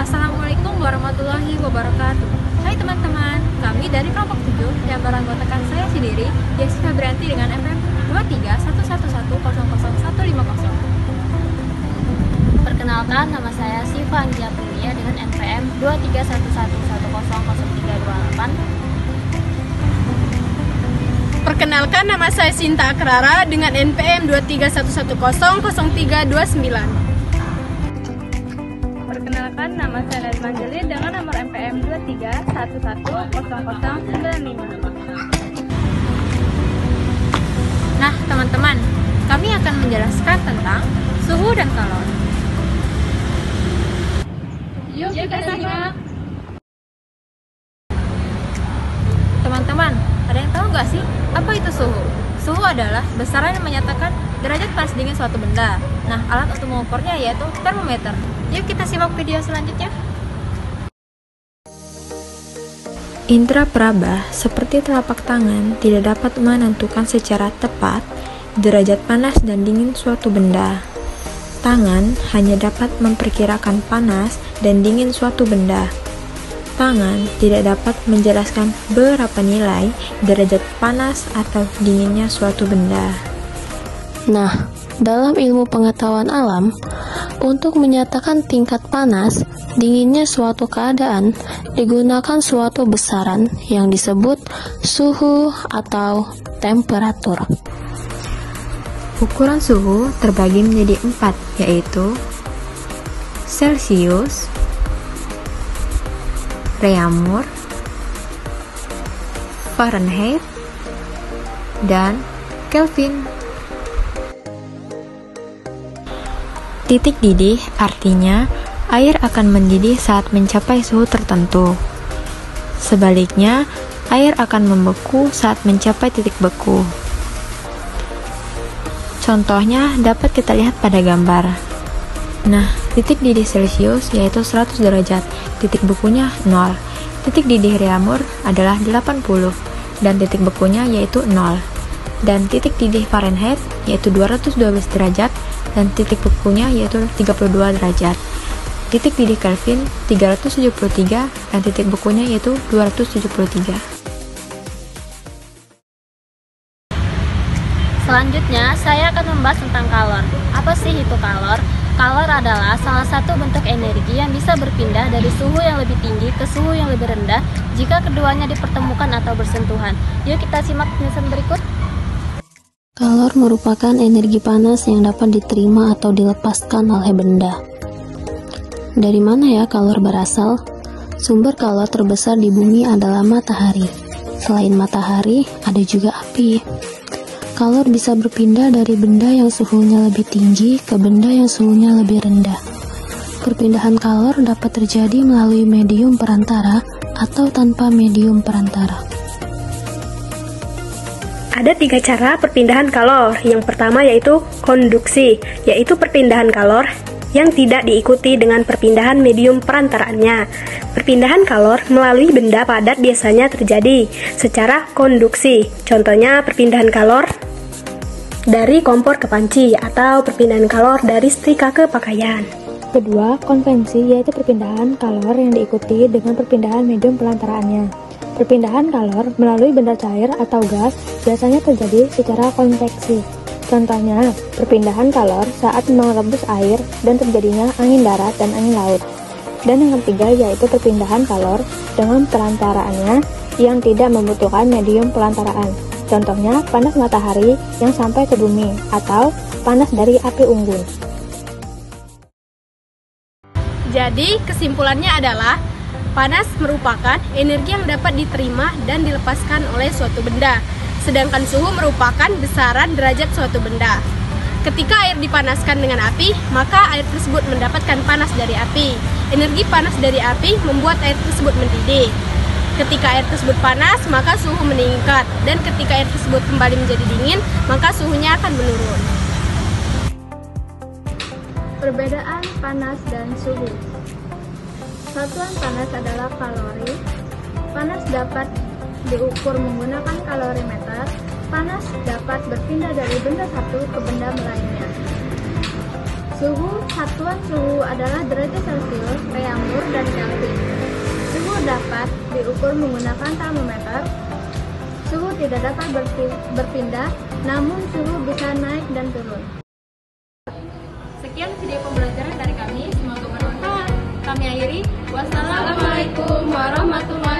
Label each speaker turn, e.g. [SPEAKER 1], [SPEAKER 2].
[SPEAKER 1] Assalamualaikum warahmatullahi wabarakatuh. Hai teman-teman, kami dari kelompok 7 yang beranggotakan saya sendiri, Jessica Brianti dengan NPM 2311110150.
[SPEAKER 2] Perkenalkan, nama saya Siva Anggia Prilia dengan NPM 23111028.
[SPEAKER 3] Perkenalkan, nama saya Sinta Akrara dengan NPM 2311100329.
[SPEAKER 4] Perkenalkan, nama saya Nazman Jalil dengan nomor NPM 23110095.
[SPEAKER 1] Nah, teman-teman, kami akan menjelaskan tentang suhu dan kalor.
[SPEAKER 4] Yuk kita simak.
[SPEAKER 1] Teman-teman, ada yang tahu nggak sih apa itu suhu? Suhu adalah besaran yang menyatakan derajat panas dingin suatu benda. Nah, alat untuk mengukurnya yaitu termometer. Yuk kita simak video selanjutnya.
[SPEAKER 5] Indra peraba seperti telapak tangan tidak dapat menentukan secara tepat derajat panas dan dingin suatu benda. Tangan hanya dapat memperkirakan panas dan dingin suatu benda. Tangan tidak dapat menjelaskan berapa nilai derajat panas atau dinginnya suatu benda.
[SPEAKER 2] Nah, dalam ilmu pengetahuan alam, untuk menyatakan tingkat panas, dinginnya suatu keadaan, digunakan suatu besaran yang disebut suhu atau temperatur.
[SPEAKER 5] Ukuran suhu terbagi menjadi 4, yaitu Celsius, Reaumur, Fahrenheit, dan Kelvin. Titik didih artinya air akan mendidih saat mencapai suhu tertentu. Sebaliknya, air akan membeku saat mencapai titik beku. Contohnya dapat kita lihat pada gambar. Nah, titik didih Celsius yaitu 100 derajat, titik bekunya 0. Titik didih Reaumur adalah 80 dan titik bekunya yaitu 0. Dan titik didih Fahrenheit yaitu 212 derajat dan titik bekunya yaitu 32 derajat. Titik didih Kelvin 373 dan titik bekunya yaitu 273.
[SPEAKER 2] Selanjutnya, saya akan membahas tentang kalor. Apa sih itu kalor? Kalor adalah salah satu bentuk energi yang bisa berpindah dari suhu yang lebih tinggi ke suhu yang lebih rendah jika keduanya dipertemukan atau bersentuhan. Yuk kita simak penjelasan berikut.
[SPEAKER 6] Kalor merupakan energi panas yang dapat diterima atau dilepaskan oleh benda. Dari mana ya kalor berasal? Sumber kalor terbesar di bumi adalah matahari. Selain matahari, ada juga api. Kalor bisa berpindah dari benda yang suhunya lebih tinggi ke benda yang suhunya lebih rendah. Perpindahan kalor dapat terjadi melalui medium perantara atau tanpa medium perantara.
[SPEAKER 3] Ada 3 cara perpindahan kalor. Yang pertama yaitu konduksi, yaitu perpindahan kalor yang tidak diikuti dengan perpindahan medium perantaraannya. Perpindahan kalor melalui benda padat biasanya terjadi secara konduksi. Contohnya perpindahan kalor dari kompor ke panci atau perpindahan kalor dari setrika ke pakaian.
[SPEAKER 7] Kedua, konvensi yaitu perpindahan kalor yang diikuti dengan perpindahan medium pelantaraannya. Perpindahan kalor melalui benda cair atau gas biasanya terjadi secara konveksi. Contohnya, perpindahan kalor saat merebus air dan terjadinya angin darat dan angin laut. Dan yang ketiga yaitu perpindahan kalor dengan pelantaraannya yang tidak membutuhkan medium pelantaraan. Contohnya, panas matahari yang sampai ke bumi atau panas dari api unggun.
[SPEAKER 3] Jadi, kesimpulannya adalah panas merupakan energi yang dapat diterima dan dilepaskan oleh suatu benda, sedangkan suhu merupakan besaran derajat suatu benda.
[SPEAKER 8] Ketika air dipanaskan dengan api, maka air tersebut mendapatkan panas dari api. Energi panas dari api membuat air tersebut mendidih. Ketika air tersebut panas, maka suhu meningkat. Dan ketika air tersebut kembali menjadi dingin, maka suhunya akan menurun.
[SPEAKER 1] Perbedaan panas dan suhu. Satuan panas adalah kalori. Panas dapat diukur menggunakan kalorimeter. Panas dapat berpindah dari benda satu ke benda lainnya. Suhu, satuan suhu adalah derajat Celcius, Reaumur, dan Kelvin. Suhu dapat diukur menggunakan termometer. Suhu tidak dapat berpindah, namun suhu bisa naik dan turun.
[SPEAKER 8] Sekian video pembelajaran dari kami, semoga bermanfaat. Kami akhiri, wassalamualaikum warahmatullahi wabarakatuh.